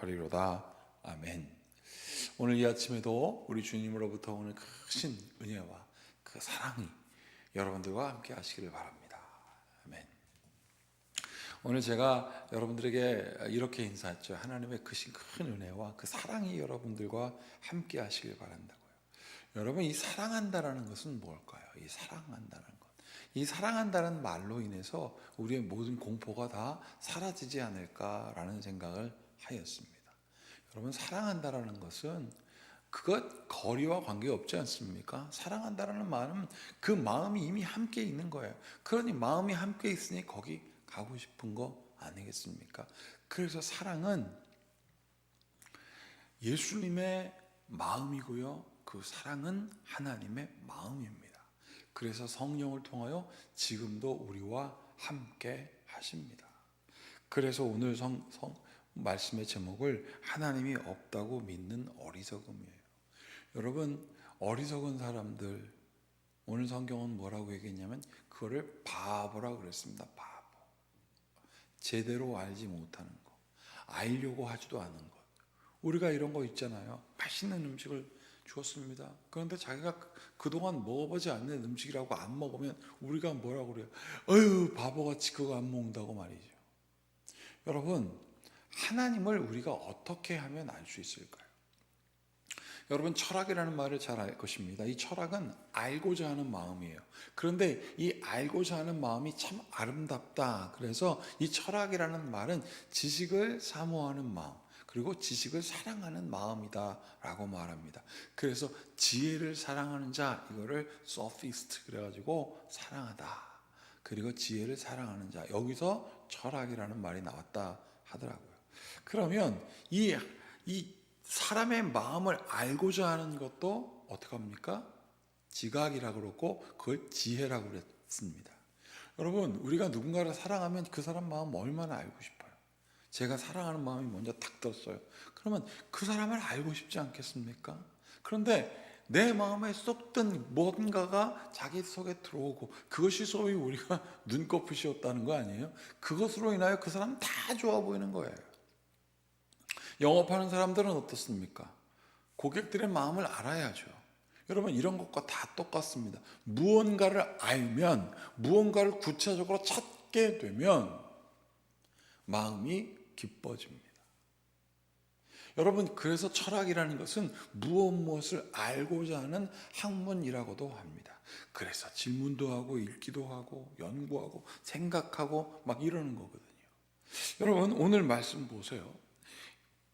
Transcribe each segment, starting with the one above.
하리로다. 아멘. 오늘 이 아침에도 우리 주님으로부터 오는 크신 은혜와 그 사랑이 여러분들과 함께 하시기를 바랍니다. 아멘. 오늘 제가 여러분들에게 이렇게 인사했죠. 하나님의 크신 큰 은혜와 그 사랑이 여러분들과 함께 하시길 바란다고요. 여러분, 이 사랑한다라는 것은 뭘까요? 이 사랑한다는 것. 이 사랑한다는 말로 인해서 우리의 모든 공포가 다 사라지지 않을까라는 생각을 하였습니다. 여러분, 사랑한다라는 것은 그것 거리와 관계없지 않습니까? 사랑한다라는 말은 그 마음이 이미 함께 있는 거예요. 그러니 마음이 함께 있으니 거기 가고 싶은 거 아니겠습니까? 그래서 사랑은 예수님의 마음이고요, 그 사랑은 하나님의 마음입니다. 그래서 성령을 통하여 지금도 우리와 함께 하십니다. 그래서 오늘 말씀의 제목을 하나님이 없다고 믿는 어리석음이에요. 여러분, 어리석은 사람들, 오늘 성경은 뭐라고 얘기했냐면 그거를 바보라고 그랬습니다. 바보. 제대로 알지 못하는 것, 알려고 하지도 않은 것. 우리가 이런 거 있잖아요. 맛있는 음식을 주었습니다. 그런데 자기가 그동안 먹어보지 않는 음식이라고 안 먹으면 우리가 뭐라고 그래요? 어휴, 바보같이 그거 안 먹는다고 말이죠. 여러분, 하나님을 우리가 어떻게 하면 알 수 있을까요? 여러분, 철학이라는 말을 잘 알 것입니다. 이 철학은 알고자 하는 마음이에요. 그런데 이 알고자 하는 마음이 참 아름답다. 그래서 이 철학이라는 말은 지식을 사모하는 마음, 그리고 지식을 사랑하는 마음이다 라고 말합니다. 그래서 지혜를 사랑하는 자, 이거를 소피스트 그래가지고 사랑하다. 그리고 지혜를 사랑하는 자, 여기서 철학이라는 말이 나왔다 하더라고요. 그러면 이 사람의 마음을 알고자 하는 것도 어떻게 합니까? 지각이라고 그러고 그걸 지혜라고 그랬습니다. 여러분, 우리가 누군가를 사랑하면 그 사람 마음 얼마나 알고 싶어요? 제가 사랑하는 마음이 먼저 탁 들었어요. 그러면 그 사람을 알고 싶지 않겠습니까? 그런데 내 마음에 쏙 든 뭔가가 자기 속에 들어오고 그것이 소위 우리가 눈꺼풀이었다는 거 아니에요? 그것으로 인하여 그 사람 다 좋아 보이는 거예요. 영업하는 사람들은 어떻습니까? 고객들의 마음을 알아야죠. 여러분, 이런 것과 다 똑같습니다. 무언가를 알면, 무언가를 구체적으로 찾게 되면 마음이 기뻐집니다. 여러분, 그래서 철학이라는 것은 무엇을 알고자 하는 학문이라고도 합니다. 그래서 질문도 하고 읽기도 하고 연구하고 생각하고 막 이러는 거거든요. 여러분, 오늘 말씀 보세요.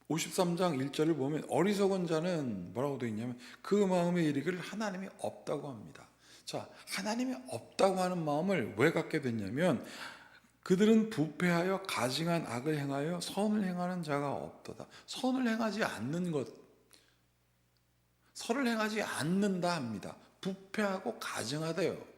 53장 1절을 보면 어리석은 자는 뭐라고 되어 있냐면 그 마음에 이르기를 하나님이 없다고 합니다. 자, 하나님이 없다고 하는 마음을 왜 갖게 됐냐면 그들은 부패하여 가증한 악을 행하여 선을 행하는 자가 없도다. 선을 행하지 않는 것, 선을 행하지 않는다 합니다. 부패하고 가증하대요.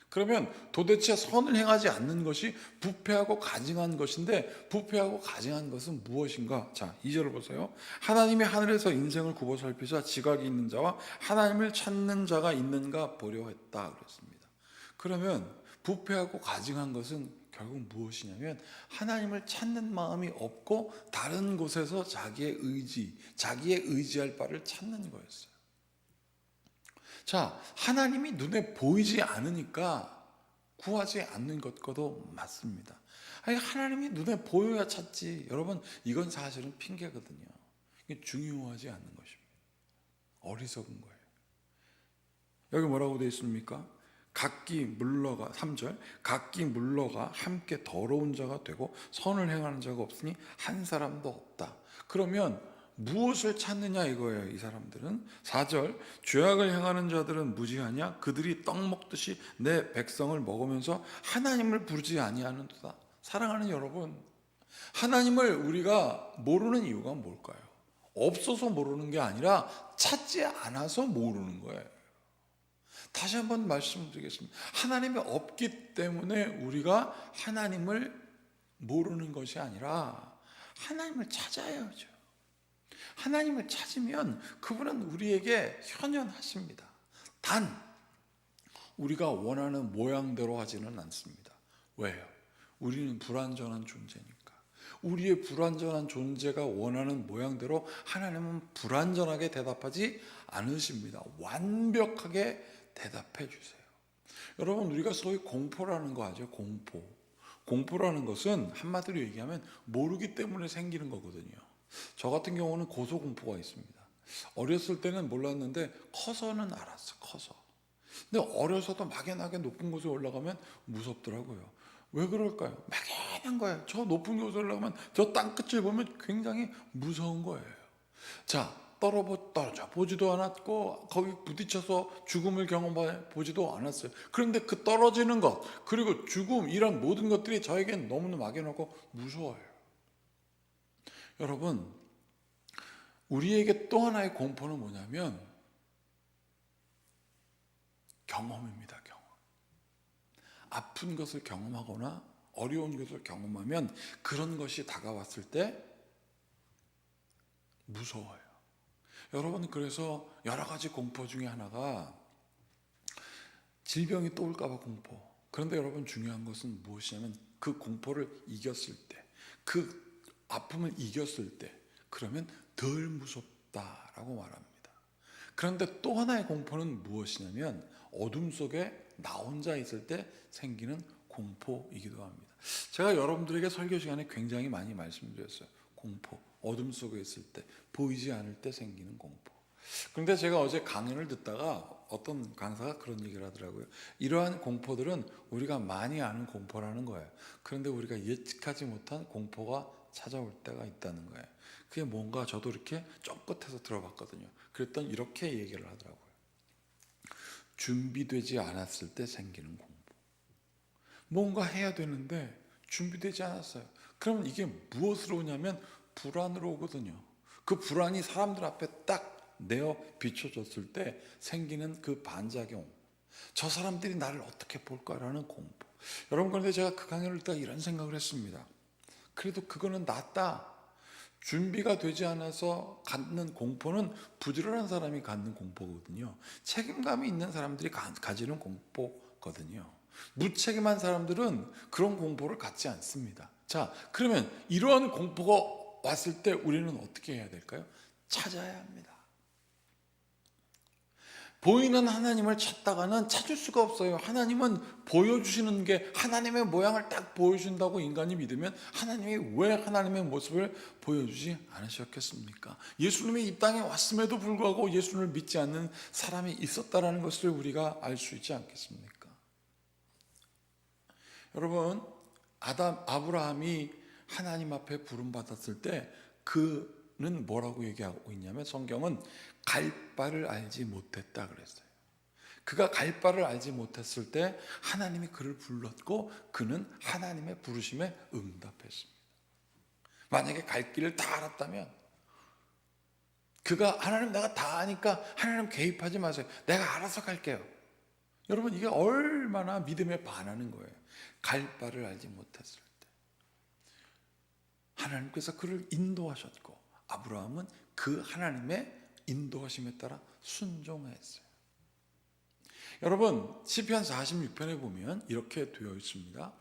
그러면 도대체 선을 행하지 않는 것이 부패하고 가증한 것인데, 부패하고 가증한 것은 무엇인가? 자, 2절을 보세요. 하나님이 하늘에서 인생을 굽어 살피사 지각이 있는 자와 하나님을 찾는 자가 있는가 보려 했다 그랬습니다. 그러면 부패하고 가증한 것은 결국 무엇이냐면 하나님을 찾는 마음이 없고 다른 곳에서 자기의 의지할 바를 찾는 거였어요. 자, 하나님이 눈에 보이지 않으니까 구하지 않는 것과도 맞습니다. 아니, 하나님이 눈에 보여야 찾지. 여러분, 이건 사실은 핑계거든요. 이게 중요하지 않는 것입니다. 어리석은 거예요. 여기 뭐라고 되어 있습니까? 각기 물러가, 3절, 각기 물러가 함께 더러운 자가 되고 선을 행하는 자가 없으니 한 사람도 없다. 그러면 무엇을 찾느냐 이거예요. 이 사람들은 4절, 죄악을 행하는 자들은 무지하냐? 그들이 떡 먹듯이 내 백성을 먹으면서 하나님을 부르지 아니하는도다. 사랑하는 여러분, 하나님을 우리가 모르는 이유가 뭘까요? 없어서 모르는 게 아니라 찾지 않아서 모르는 거예요. 다시 한번 말씀드리겠습니다. 하나님이 없기 때문에 우리가 하나님을 모르는 것이 아니라 하나님을 찾아야죠. 하나님을 찾으면 그분은 우리에게 현현하십니다. 단 우리가 원하는 모양대로 하지는 않습니다. 왜요? 우리는 불완전한 존재니까. 우리의 불완전한 존재가 원하는 모양대로 하나님은 불완전하게 대답하지 않으십니다. 완벽하게 대답해 주세요. 여러분, 우리가 소위 공포라는 거 아죠? 공포라는 것은 한마디로 얘기하면 모르기 때문에 생기는 거거든요. 저 같은 경우는 고소공포가 있습니다. 어렸을 때는 몰랐는데 커서는 알았어. 근데 어려서도 막연하게 높은 곳에 올라가면 무섭더라고요. 왜 그럴까요? 막연한 거예요. 저 높은 곳에 올라가면 저 땅끝을 보면 굉장히 무서운 거예요. 자, 떨어져 보지도 않았고 거기 부딪혀서 죽음을 경험해 보지도 않았어요. 그런데 그 떨어지는 것 그리고 죽음 이런 모든 것들이 저에겐 너무나 막연하고 무서워요. 여러분, 우리에게 또 하나의 공포는 뭐냐면 경험입니다. 경험. 아픈 것을 경험하거나 어려운 것을 경험하면 그런 것이 다가왔을 때 무서워요. 여러분, 그래서 여러 가지 공포 중에 하나가 질병이 또 올까 봐 공포. 그런데 여러분, 중요한 것은 무엇이냐면 그 공포를 이겼을 때, 그 아픔을 이겼을 때 그러면 덜 무섭다라고 말합니다. 그런데 또 하나의 공포는 무엇이냐면 어둠 속에 나 혼자 있을 때 생기는 공포이기도 합니다. 제가 여러분들에게 설교 시간에 굉장히 많이 말씀드렸어요. 공포, 어둠 속에 있을 때, 보이지 않을 때 생기는 공포. 그런데 제가 어제 강연을 듣다가 어떤 강사가 그런 얘기를 하더라고요. 이러한 공포들은 우리가 많이 아는 공포라는 거예요. 그런데 우리가 예측하지 못한 공포가 찾아올 때가 있다는 거예요. 그게 뭔가 저도 이렇게 쫑긋해서 들어봤거든요. 그랬더니 이렇게 얘기를 하더라고요. 준비되지 않았을 때 생기는 공포. 뭔가 해야 되는데 준비되지 않았어요. 그러면 이게 무엇으로 오냐면 불안으로 오거든요. 그 불안이 사람들 앞에 딱 내어 비춰졌을 때 생기는 그 반작용. 저 사람들이 나를 어떻게 볼까라는 공포. 여러분, 그런데 제가 그 강연을 듣다가 이런 생각을 했습니다. 그래도 그거는 낫다. 준비가 되지 않아서 갖는 공포는 부지런한 사람이 갖는 공포거든요. 책임감이 있는 사람들이 가지는 공포거든요. 무책임한 사람들은 그런 공포를 갖지 않습니다. 자, 그러면 이러한 공포가 왔을 때 우리는 어떻게 해야 될까요? 찾아야 합니다. 보이는 하나님을 찾다가는 찾을 수가 없어요. 하나님은 보여주시는 게 하나님의 모양을 딱 보여준다고 인간이 믿으면 하나님이 왜 하나님의 모습을 보여주지 않으셨겠습니까? 예수님이 이 땅에 왔음에도 불구하고 예수님을 믿지 않는 사람이 있었다는 것을 우리가 알 수 있지 않겠습니까? 여러분, 아브라함이 하나님 앞에 부름받았을 때 그는 뭐라고 얘기하고 있냐면 성경은 갈 바를 알지 못했다 그랬어요. 그가 갈 바를 알지 못했을 때 하나님이 그를 불렀고 그는 하나님의 부르심에 응답했습니다. 만약에 갈 길을 다 알았다면 그가 하나님 내가 다 아니까 하나님 개입하지 마세요. 내가 알아서 갈게요. 여러분, 이게 얼마나 믿음에 반하는 거예요. 갈 바를 알지 못했을 때 하나님께서 그를 인도하셨고 아브라함은 그 하나님의 인도하심에 따라 순종했어요. 여러분, 시편 46편에 보면 이렇게 되어 있습니다.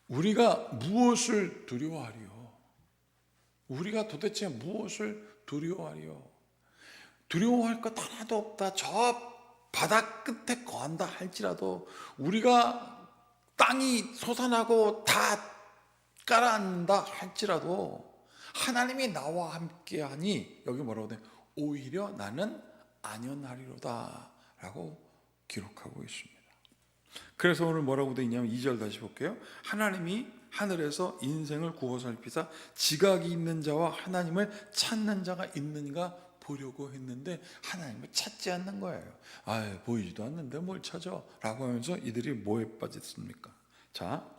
우리가 무엇을 두려워하리요? 우리가 도대체 무엇을 두려워하리요? 두려워할 것 하나도 없다. 저 바다 끝에 거한다 할지라도 우리가 땅이 솟아나고 다 깔아앉는다 할지라도 하나님이 나와 함께하니 여기 뭐라고 돼? 오히려 나는 안연하리로다 라고 기록하고 있습니다. 그래서 오늘 뭐라고 돼 있냐면 2절 다시 볼게요. 하나님이 하늘에서 인생을 구워 살피사 지각이 있는 자와 하나님을 찾는 자가 있는가 보려고 했는데 하나님을 찾지 않는 거예요. 보이지도 않는데 뭘 찾아? 라고 하면서 이들이 뭐에 빠졌습니까? 자,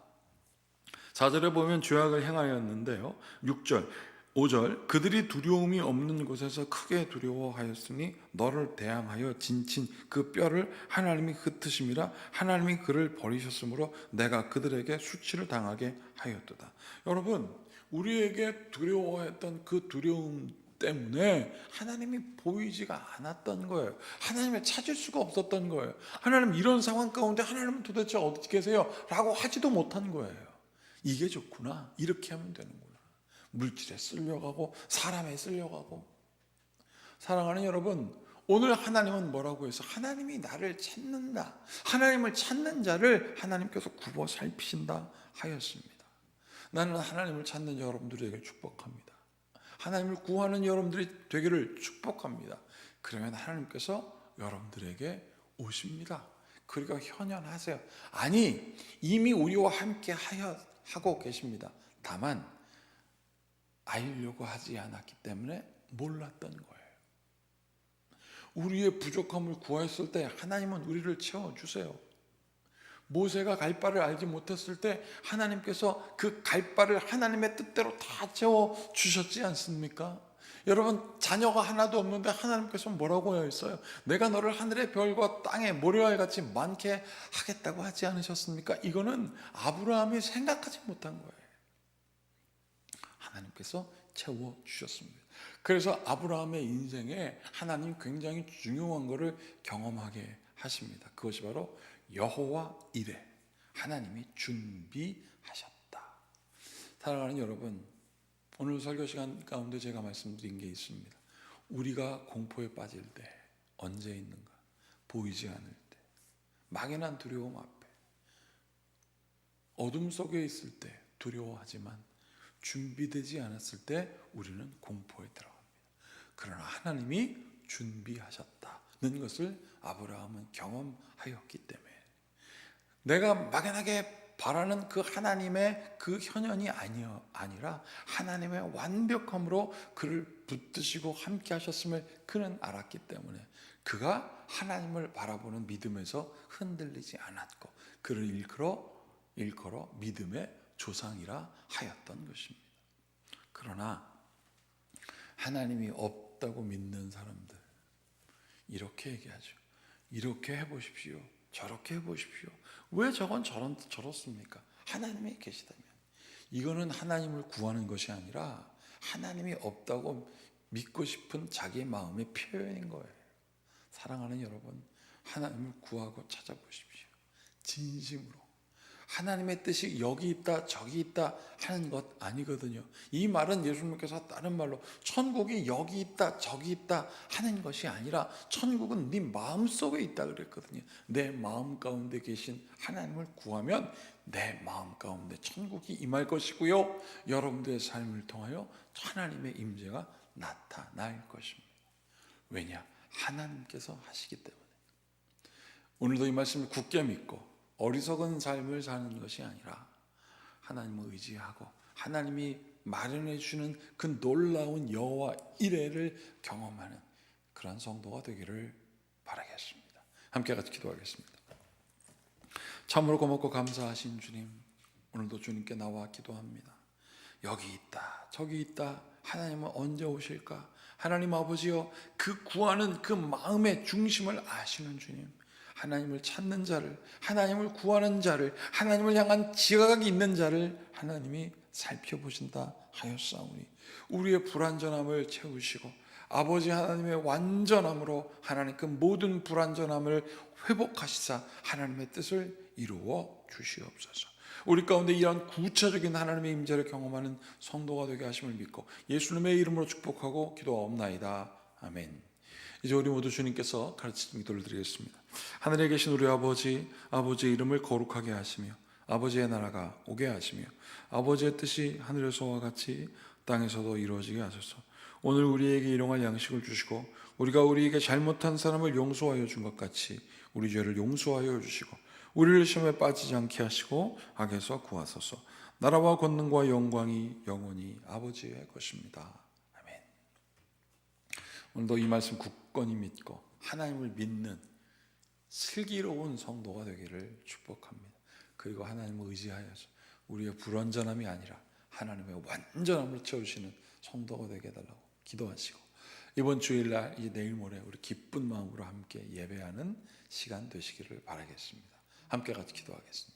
4절에 보면 죄악을 행하였는데요. 6절, 5절 그들이 두려움이 없는 곳에서 크게 두려워하였으니 너를 대항하여 진친 그 뼈를 하나님이 흩으심이라 하나님이 그를 버리셨으므로 내가 그들에게 수치를 당하게 하였도다. 여러분, 우리에게 두려워했던 그 두려움 때문에 하나님이 보이지가 않았던 거예요. 하나님을 찾을 수가 없었던 거예요. 하나님 이런 상황 가운데 하나님은 도대체 어디 계세요? 라고 하지도 못한 거예요. 이게 좋구나. 이렇게 하면 되는구나. 물질에 쓸려가고 사람에 쓸려가고. 사랑하는 여러분, 오늘 하나님은 뭐라고 해서 하나님이 나를 찾는다. 하나님을 찾는 자를 하나님께서 굽어 살피신다 하였습니다. 나는 하나님을 찾는 여러분들에게 축복합니다. 하나님을 구하는 여러분들이 되기를 축복합니다. 그러면 하나님께서 여러분들에게 오십니다. 그러니까 현현하세요. 아니, 이미 우리와 함께 하고 계십니다. 다만 알려고 하지 않았기 때문에 몰랐던 거예요. 우리의 부족함을 구했을 때 하나님은 우리를 채워주세요. 모세가 갈 바를 알지 못했을 때 하나님께서 그 갈 바를 하나님의 뜻대로 다 채워주셨지 않습니까? 여러분, 자녀가 하나도 없는데 하나님께서 뭐라고 했어요? 내가 너를 하늘의 별과 땅의 모래알같이 많게 하겠다고 하지 않으셨습니까? 이거는 아브라함이 생각하지 못한 거예요. 하나님께서 채워주셨습니다. 그래서 아브라함의 인생에 하나님 굉장히 중요한 것을 경험하게 하십니다. 그것이 바로 여호와 이레, 하나님이 준비하셨다. 사랑하는 여러분, 오늘 설교 시간 가운데 제가 말씀드린 게 있습니다. 우리가 공포에 빠질 때 언제 있는가? 보이지 않을 때, 막연한 두려움 앞에, 어둠 속에 있을 때 두려워하지만 준비되지 않았을 때 우리는 공포에 들어갑니다. 그러나 하나님이 준비하셨다는 것을 아브라함은 경험하였기 때문에 내가 막연하게 바라는 그 하나님의 그 현현이 아니라 하나님의 완벽함으로 그를 붙드시고 함께 하셨음을 그는 알았기 때문에 그가 하나님을 바라보는 믿음에서 흔들리지 않았고 그를 일컬어 믿음의 조상이라 하였던 것입니다. 그러나 하나님이 없다고 믿는 사람들 이렇게 얘기하죠. 이렇게 해보십시오. 저렇게 해보십시오. 왜 저건 저렇습니까? 하나님이 계시다면. 이거는 하나님을 구하는 것이 아니라 하나님이 없다고 믿고 싶은 자기의 마음의 표현인 거예요. 사랑하는 여러분, 하나님을 구하고 찾아보십시오. 진심으로. 하나님의 뜻이 여기 있다 저기 있다 하는 것 아니거든요. 이 말은 예수님께서 다른 말로 천국이 여기 있다 저기 있다 하는 것이 아니라 천국은 네 마음속에 있다 그랬거든요. 내 마음 가운데 계신 하나님을 구하면 내 마음 가운데 천국이 임할 것이고요, 여러분들의 삶을 통하여 하나님의 임재가 나타날 것입니다. 왜냐? 하나님께서 하시기 때문에. 오늘도 이 말씀을 굳게 믿고 어리석은 삶을 사는 것이 아니라 하나님을 의지하고 하나님이 마련해 주는 그 놀라운 여호와 이레를 경험하는 그런 성도가 되기를 바라겠습니다. 함께 같이 기도하겠습니다. 참으로 고맙고 감사하신 주님, 오늘도 주님께 나와 기도합니다. 여기 있다 저기 있다, 하나님은 언제 오실까? 하나님 아버지여, 그 구하는 그 마음의 중심을 아시는 주님, 하나님을 찾는 자를, 하나님을 구하는 자를, 하나님을 향한 지각이 있는 자를 하나님이 살펴보신다 하였사오니 우리의 불완전함을 채우시고 아버지 하나님의 완전함으로 하나님 그 모든 불완전함을 회복하시사 하나님의 뜻을 이루어 주시옵소서. 우리 가운데 이러한 구체적인 하나님의 임재를 경험하는 성도가 되게 하심을 믿고 예수님의 이름으로 축복하고 기도하옵나이다. 아멘. 이제 우리 모두 주님께서 가르치신 기도를 드리겠습니다. 하늘에 계신 우리 아버지, 아버지의 이름을 거룩하게 하시며 아버지의 나라가 오게 하시며 아버지의 뜻이 하늘에서와 같이 땅에서도 이루어지게 하소서. 오늘 우리에게 일용할 양식을 주시고 우리가 우리에게 잘못한 사람을 용서하여 준 것 같이 우리 죄를 용서하여 주시고 우리를 시험에 빠지지 않게 하시고 악에서 구하소서. 나라와 권능과 영광이 영원히 아버지의 것입니다. 아멘. 오늘도 이 말씀 굳건히 믿고 하나님을 믿는 슬기로운 성도가 되기를 축복합니다. 그리고 하나님을 의지하여서 우리의 불완전함이 아니라 하나님의 완전함을 채우시는 성도가 되게 해달라고 기도하시고 이번 주일날 이 내일 모레 우리 기쁜 마음으로 함께 예배하는 시간 되시기를 바라겠습니다. 함께 같이 기도하겠습니다.